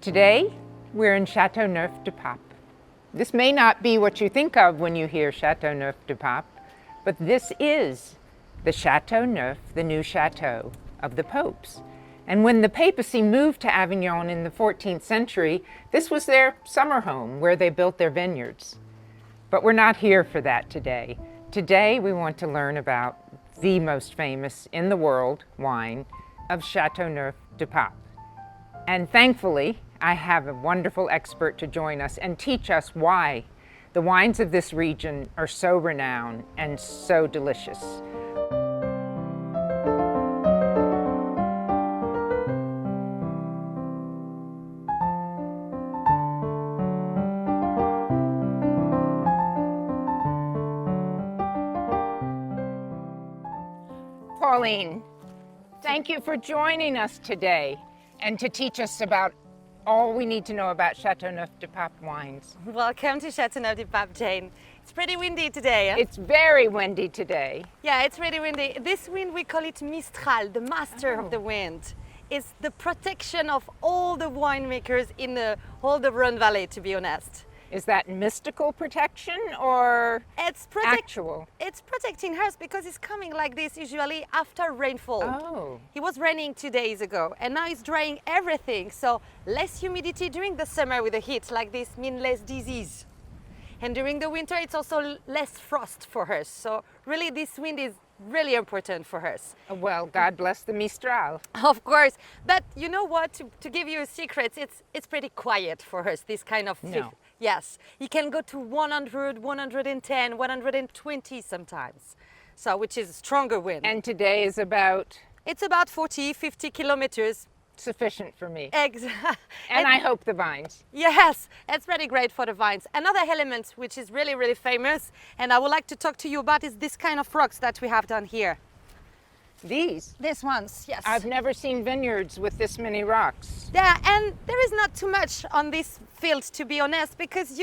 Today, we're in Châteauneuf-du-Pape. This may not be what you think of when you hear Châteauneuf-du-Pape, but this is the Châteauneuf, the new chateau of the popes. And when the papacy moved to Avignon in the 14th century, this was their summer home where they built their vineyards. But we're not here for that today. Today, we want to learn about the most famous in the world wine of Châteauneuf-du-Pape. And thankfully, I have a wonderful expert to join us and teach us why the wines of this region are so renowned and so delicious. Pauline, thank you for joining us today and to teach us about all we need to know about Châteauneuf-du-Pape wines. Welcome to Châteauneuf-du-Pape, Jane. It's pretty windy today. It's very windy today. Yeah, it's really windy. This wind, we call it Mistral, the master of the wind. It's the protection of all the winemakers in the whole the Rhône Valley, to be honest. Is that mystical protection or actual? It's protecting us because it's coming like this usually after rainfall. Oh. It was raining 2 days ago and now it's drying everything. So less humidity during the summer with the heat like this means less disease. And during the winter it's also less frost for us. So really this wind is really important for us. Well, God bless the Mistral. Of course, but you know what, to give you a secret, it's pretty quiet for us, this kind of No. Yes, you can go to 100, 110, 120 sometimes, so which is a stronger wind. And today is about? It's about 40, 50 kilometers. Sufficient for me. Exactly. And I hope the vines. Yes, it's really great for the vines. Another element which is really, really famous and I would like to talk to you about is this kind of rocks that we have done here. These ones, yes. I've never seen vineyards with this many rocks. Yeah, and there is not too much on this field, to be honest, because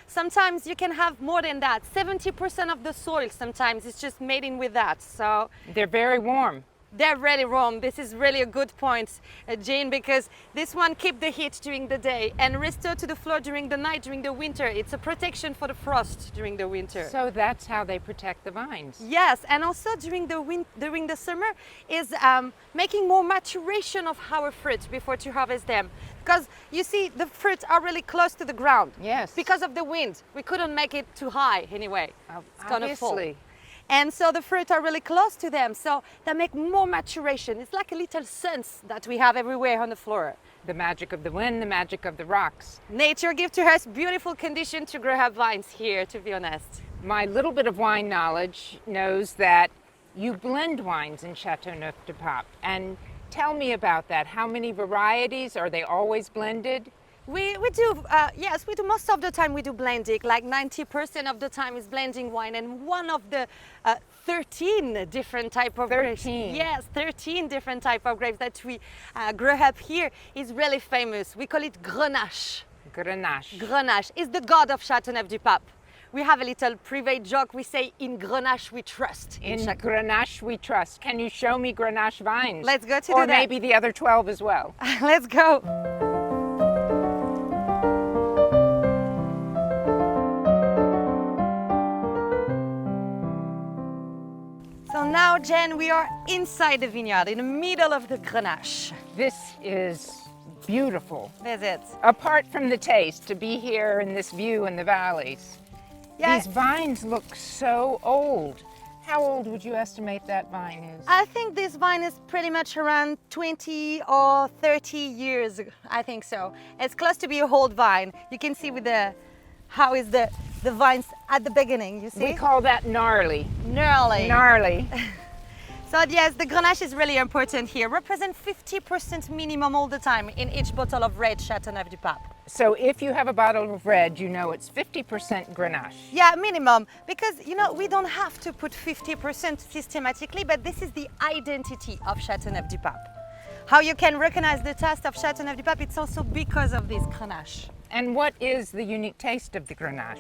sometimes you can have more than that. 70% of the soil sometimes is just made in with that. So they're very warm. They're really warm. This is really a good point, Jane, because this one keeps the heat during the day and restore to the floor during the night, during the winter. It's a protection for the frost during the winter. So that's how they protect the vines. Yes, and also during the summer is making more maturation of our fruit before to harvest them. Because you see, the fruits are really close to the ground. Yes. Because of the wind. We couldn't make it too high anyway. It's gonna fall. And so the fruit are really close to them, so they make more maturation. It's like a little sense that we have everywhere on the floor. The magic of the wind, the magic of the rocks. Nature gives to us beautiful condition to grow up vines here, to be honest. My little bit of wine knowledge knows that you blend wines in Châteauneuf-du-Pape. And tell me about that. How many varieties? Are they always blended? We do, yes, we do. Most of the time we do blending, like 90% of the time is blending wine, and one of the 13 different type of grapes. Yes, 13 different type of grapes that we grow up here is really famous. We call it Grenache. Grenache. Grenache is the god of Châteauneuf-du-Pape. We have a little private joke. We say, in Grenache we trust. In Grenache we trust. Can you show me Grenache vines? Let's go to or maybe the other 12 as well. Let's go. So now, Jen, we are inside the vineyard, in the middle of the Grenache. This is beautiful. That's it. Apart from the taste, to be here in this view in the valleys. Yeah. These vines look so old. How old would you estimate that vine is? I think this vine is pretty much around 20 or 30 years, I think so. It's close to be a old vine. You can see with how is the vines at the beginning, you see? We call that gnarly. Gnarly. Gnarly. So yes, the Grenache is really important here. Represent 50% minimum all the time in each bottle of red Châteauneuf-du-Pape. So if you have a bottle of red, you know it's 50% Grenache. Yeah, minimum, because we don't have to put 50% systematically, but this is the identity of Châteauneuf-du-Pape. How you can recognize the taste of Châteauneuf-du-Pape, it's also because of this Grenache. And what is the unique taste of the Grenache?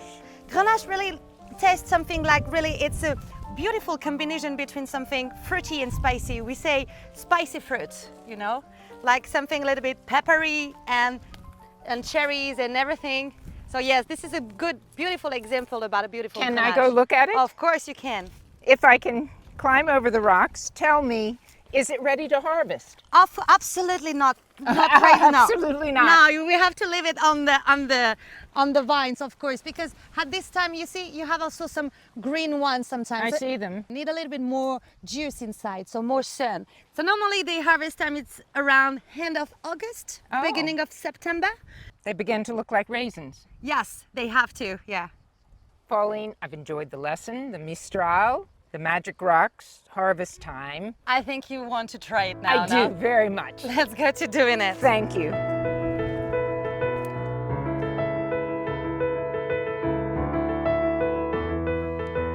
Grenache really tastes something like it's a beautiful combination between something fruity and spicy. We say spicy fruit, like something a little bit peppery and and cherries and everything. So yes, this is a good, beautiful example about a beautiful Can I Grenache. go look at it? Of course you can. If I can climb over the rocks, tell me, is it ready to harvest? Absolutely not. Not right now. Absolutely not. No, we have to leave it on the vines, of course, because at this time you see you have also some green ones sometimes. I see them. Need a little bit more juice inside, so more sun. So normally the harvest time it's around end of August, beginning of September. They begin to look like raisins. Yes, they have to. Yeah. Pauline, I've enjoyed the lesson, the Mistral, the magic rocks, harvest time. I think you want to try it now. I do, very much. Let's go to doing it. Thank you.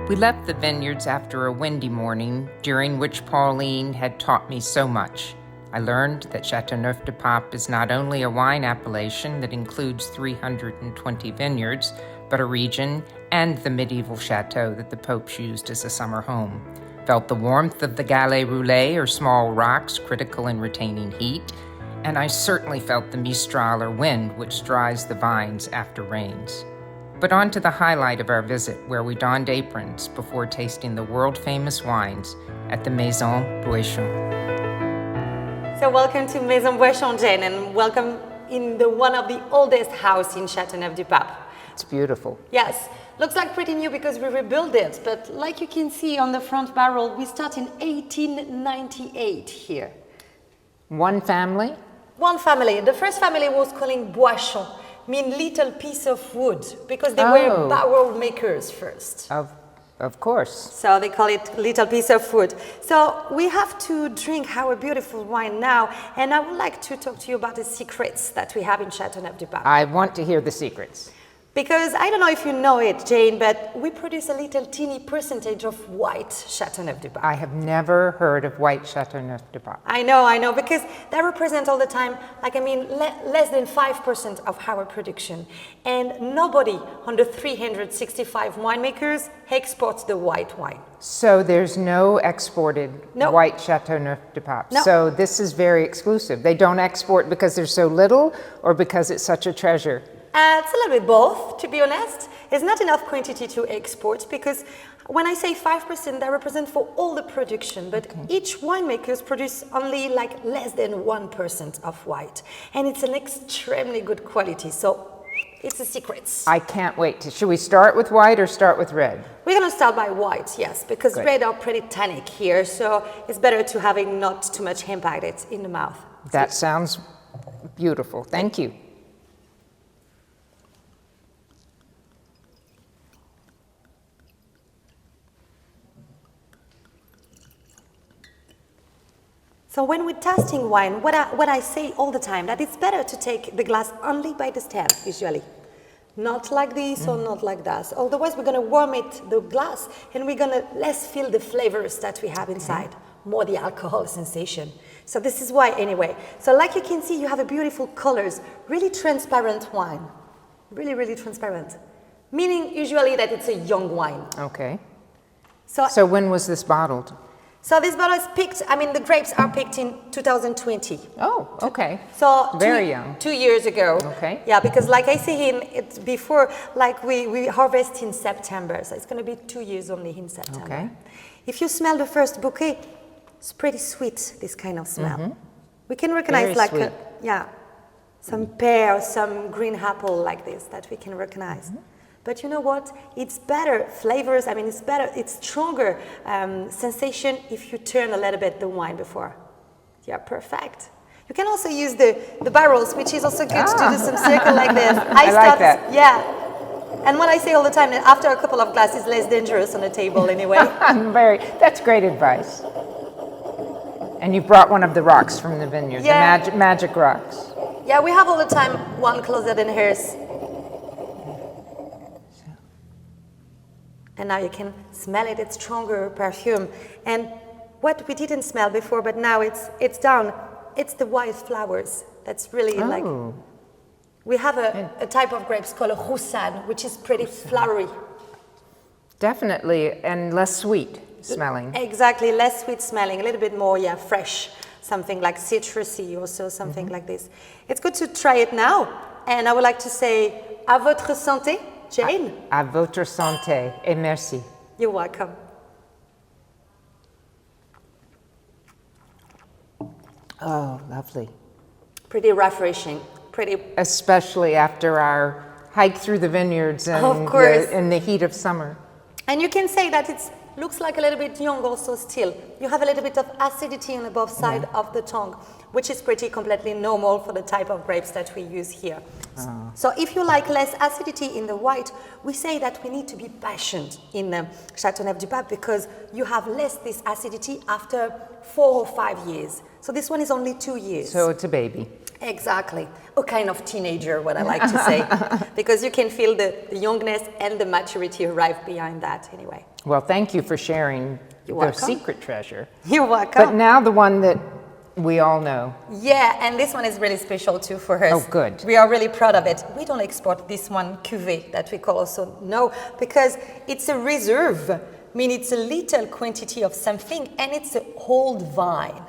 We left the vineyards after a windy morning, during which Pauline had taught me so much. I learned that Châteauneuf-du-Pape is not only a wine appellation that includes 320 vineyards, but a region and the medieval chateau that the popes used as a summer home. Felt the warmth of the galets roulés, or small rocks critical in retaining heat, and I certainly felt the mistral, or wind, which dries the vines after rains. But on to the highlight of our visit, where we donned aprons before tasting the world-famous wines at the Maison Boichon. So welcome to Maison Boichon, Jane, and welcome in one of the oldest house in Châteauneuf-du-Pape. It's beautiful. Yes, looks like pretty new because we rebuilt it, but like you can see on the front barrel, we start in 1898 here. One family? One family. The first family was calling Boichon, mean little piece of wood, because they were barrel makers first. Of course. So they call it little piece of wood. So we have to drink our beautiful wine now, and I would like to talk to you about the secrets that we have in Châteauneuf-du-Pape. I want to hear the secrets. Because I don't know if you know it, Jane, but we produce a little teeny percentage of white Châteauneuf-du-Pape. I have never heard of white Châteauneuf-du-Pape. I know, because they represent all the time, less than 5% of our production. And nobody on the 365 winemakers exports the white wine. So there's no exported white Châteauneuf-du-Pape. No. So this is very exclusive. They don't export because there's so little, or because it's such a treasure? It's a little bit both, to be honest. It's not enough quantity to export, because when I say 5%, that represents for all the production, but each winemakers produce only less than 1% of white. And it's an extremely good quality, so it's a secret. I can't wait to. Should we start with white or start with red? We're going to start by white, yes, because red are pretty tannic here, so it's better to having not too much impact in the mouth. That sounds beautiful. Thank you. So when we're tasting wine, what I say all the time, that it's better to take the glass only by the stem, usually. Not like this or not like that. Otherwise, we're going to warm the glass, and we're going to less feel the flavors that we have inside, more the alcohol sensation. So this is why, anyway. So like you can see, you have a beautiful colors, really transparent wine. Really, really transparent. Meaning usually that it's a young wine. Okay. So when was this bottled? So this bottle is picked, the grapes are picked in 2020. Oh, okay. So very young. 2 years ago. Okay. Yeah, because like I say, it's before, we harvest in September. So it's going to be 2 years only in September. Okay. If you smell the first bouquet, it's pretty sweet, this kind of smell. We can recognize Very sweet. some pear, some green apple like this that we can recognize. But you know what? It's better flavors. It's better. It's stronger sensation if you turn a little bit the wine before. Yeah, perfect. You can also use the barrels, which is also good to do some circle like this. I like that. Yeah. And what I say all the time, that after a couple of glasses, less dangerous on the table anyway. That's great advice. And you brought one of the rocks from the vineyard, the magic rocks. Yeah, we have all the time one closer than hers. And now you can smell it, it's stronger perfume. And what we didn't smell before, but now it's down, it's the white flowers. That's really we have a type of grapes called a roussanne, which is pretty flowery. Definitely, and less sweet smelling. Exactly, less sweet smelling, a little bit more, fresh. Something like citrusy, also something like this. It's good to try it now. And I would like to say, à votre santé, Jane. À votre santé et merci. You're welcome. Oh, lovely. Pretty refreshing. Pretty. Especially after our hike through the vineyards and Of course. in the heat of summer. And you can say that it looks like a little bit young also still. You have a little bit of acidity on the both side of the tongue, which is pretty completely normal for the type of grapes that we use here. So if you like less acidity in the white, we say that we need to be patient in Châteauneuf-du-Pape because you have less this acidity after 4 or 5 years. So this one is only 2 years. So it's a baby. Exactly. A kind of teenager, what I like to say, because you can feel the youngness and the maturity arrive behind that anyway. Well, thank you for sharing the welcome. secret treasure. You're welcome. But now the one that we all know. Yeah, and this one is really special too for us. Oh, good. We are really proud of it. We don't export this one cuvée that we call also no, because it's a reserve. I mean, it's a little quantity of something, and it's an old vine.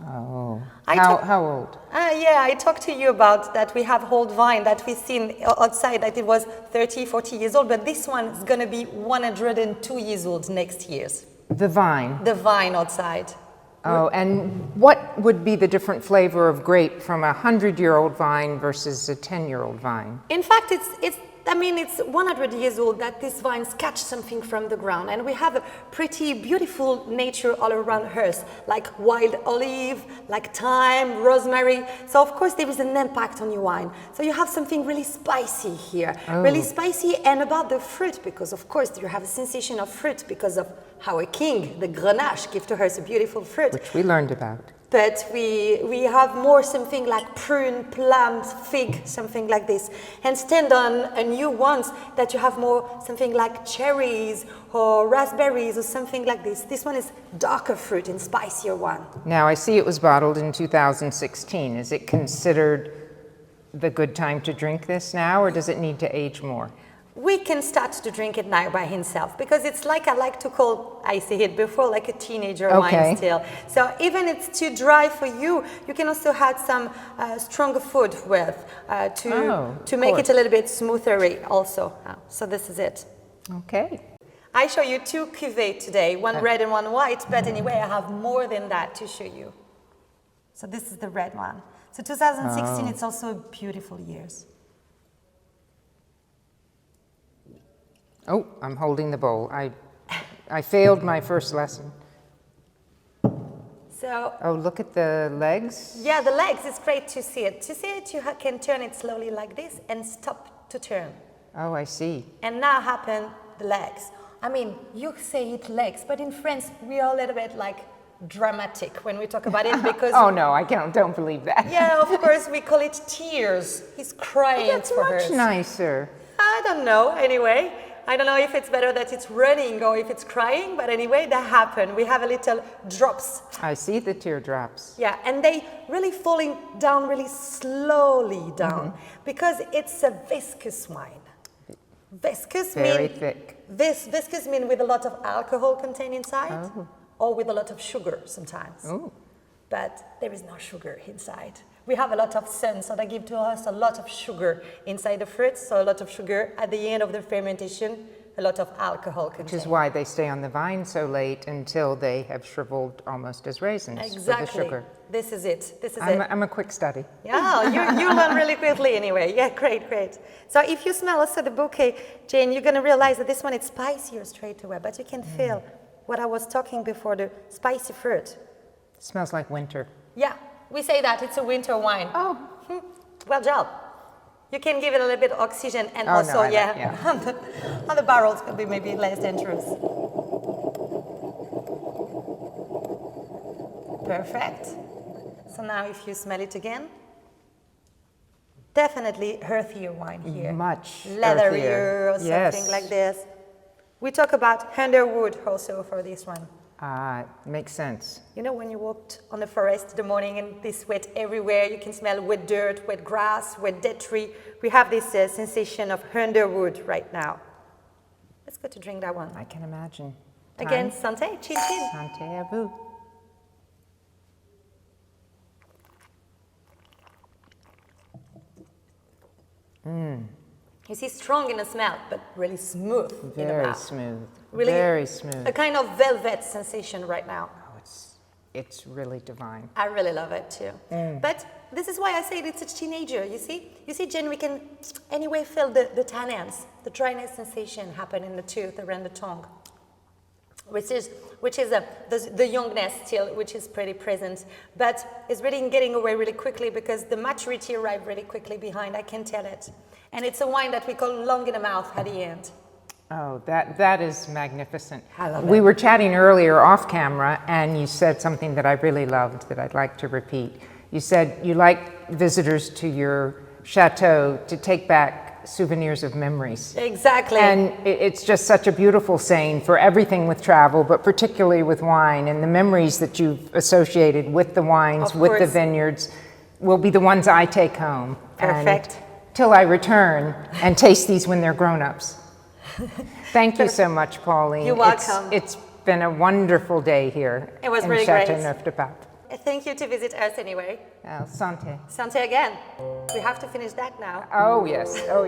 Oh, how old? Yeah, I talked to you about that we have old vine that we've seen outside that it was 30, 40 years old, but this one is going to be 102 years old next year. The vine? The vine outside. Oh, and what would be the different flavor of grape from a 100-year-old vine versus a 10-year-old vine? In fact, it's 100 years old that these vines catch something from the ground, and we have a pretty beautiful nature all around us, like wild olive, like thyme, rosemary. So of course there is an impact on your wine. So you have something really spicy here, really spicy, and about the fruit, because of course you have a sensation of fruit because of our king, the Grenache, give to us a beautiful fruit. Which we learned about. But we have more something like prune, plum, fig, something like this. And stand on a new ones that you have more something like cherries or raspberries or something like this. This one is darker fruit and spicier one. Now I see it was bottled in 2016. Is it considered the good time to drink this now, or does it need to age more? We can start to drink it now by himself because it's like I like to call, I said it before, like a teenager wine still. So even it's too dry for you, you can also add some stronger food with to make it a little bit smoother also. So this is it. Okay. I show you 2 cuvées today, one red and one white, but anyway, I have more than that to show you. So this is the red one. So 2016, it's also beautiful years. Oh, I'm holding the bowl. I failed my first lesson. So. Oh, look at the legs. Yeah, the legs, it's great to see it. To see it, you can turn it slowly like this and stop to turn. Oh, I see. And now happen the legs. I mean, you say it legs, but in France, we are a little bit like dramatic when we talk about it because... Oh, no, I don't believe that. Yeah, of course, we call it tears. He's crying for her. That's much nicer. I don't know, anyway. I don't know if it's better that it's running or if it's crying, but anyway, that happened. We have a little drops. I see the teardrops. Yeah, and they really falling down really slowly down because it's a viscous wine. Viscous mean very thick. Viscous mean with a lot of alcohol contained inside or with a lot of sugar sometimes. But there is no sugar inside. We have a lot of sun, so they give to us a lot of sugar inside the fruit, so a lot of sugar at the end of the fermentation, a lot of alcohol contained. Which is why they stay on the vine so late until they have shriveled almost as raisins for the sugar. This is it. This is I'm a quick study. Yeah, you learn really quickly anyway. Yeah, great, great. So if you smell also the bouquet, Jane, you're going to realize that this one is spicier straight away, but you can feel what I was talking before, the spicy fruit. It smells like winter. Yeah. We say that it's a winter wine. Oh, well job. You can give it a little bit of oxygen and on the barrels could be maybe less dangerous. Perfect. So now if you smell it again, definitely earthier wine here. Much leatherier or something like this. We talk about underwood also for this one. Makes sense. You know, when you walked on the forest in the morning and this wet everywhere, you can smell wet dirt, wet grass, wet dead tree. We have this sensation of underwood right now. Let's go to drink that one. I can imagine. Again, santé, chin chin. Santé à vous. You see, strong in the smell, but really smooth in the Very mouth. smooth. Really, very smooth. A kind of velvet sensation right now. Oh, it's really divine. I really love it too. But this is why I say it's a teenager, you see? You see, Jen, we can anyway feel the tannins, the dryness sensation happen in the tooth, around the tongue, which is the youngness still, which is pretty present, but it's really getting away really quickly because the maturity arrived really quickly behind, I can tell it. And it's a wine that we call long in the mouth at the end. Oh, that is magnificent. I love it. We were chatting earlier off camera, and you said something that I really loved that I'd like to repeat. You said you like visitors to your chateau to take back souvenirs of memories. Exactly. And it's just such a beautiful saying for everything with travel, but particularly with wine, and the memories that you've associated with the wines, Of with the course. vineyards, will be the ones I take home. Perfect. And till I return and taste these when they're grown-ups. Thank you so much, Pauline. You're welcome. It's been a wonderful day here. It was in really great. Châteauneuf-du-Pape. Thank you to visit us anyway. Santé. Santé again. We have to finish that now. Oh, yes. Oh,